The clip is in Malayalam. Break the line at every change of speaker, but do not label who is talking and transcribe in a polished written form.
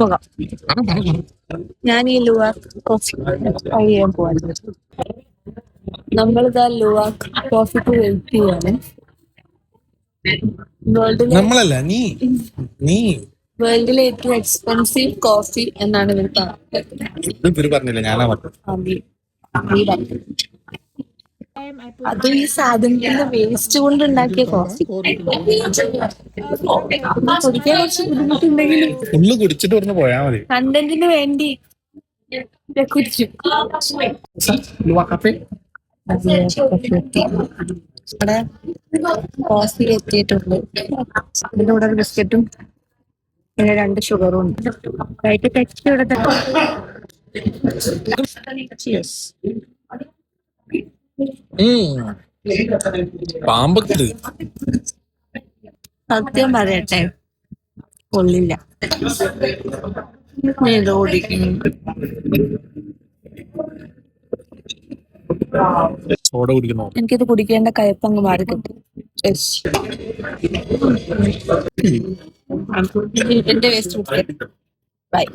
പോകാം. ഞാൻ ഈ ലുവാക്ക് കോഫി ട്രൈ ചെയ്യാൻ പോവാണ്. നമ്മളിതാ ലുവാക്ക് കോഫിക്ക് വെയിറ്റ് ചെയ്യാണ്.
നമ്മളല്ല നീ നീ
വേൾഡിലെ ഏറ്റവും എക്സ്പെൻസീവ് കോഫി എന്നാണ് ഇവർ പറഞ്ഞത്.
പറഞ്ഞില്ല, ഞാനാ പറഞ്ഞു.
അതും ഈ സാധനത്തിന്റെ വേസ്റ്റ് കൊണ്ട് ഉണ്ടാക്കിയ കോഫി. കുടിക്കാൻ കുറച്ച് ബുദ്ധിമുട്ടുണ്ടെങ്കിലും
ഫുള്ള് കുടിച്ചിട്ട് പറഞ്ഞ് പോയാ മതി.
കണ്ടന്റിന് വേണ്ടി കുടിക്കും. ഇവിടെ കോഫി എത്തിയിട്ടുണ്ട്. ഇതിന്റെ കൂടെ ഒരു ബിസ്ക്കറ്റും പിന്നെ 2 ഷുഗറും ഉണ്ട്. ലൈറ്റ് ടെക്സ്റ്റ് ഇവിടെ
പാമ്പൊക്കെ
സത്യം പറയട്ടെ, കൊള്ളില്ല. ഇത് ഓടിക്കുന്നു.
സോഡ കുടിക്കുന്നു.
എനിക്കിത് കുടിക്കേണ്ട കയ്പങ്ങ് മാറി കിട്ടും. എന്റെ വേസ്റ്റ് ബൈ.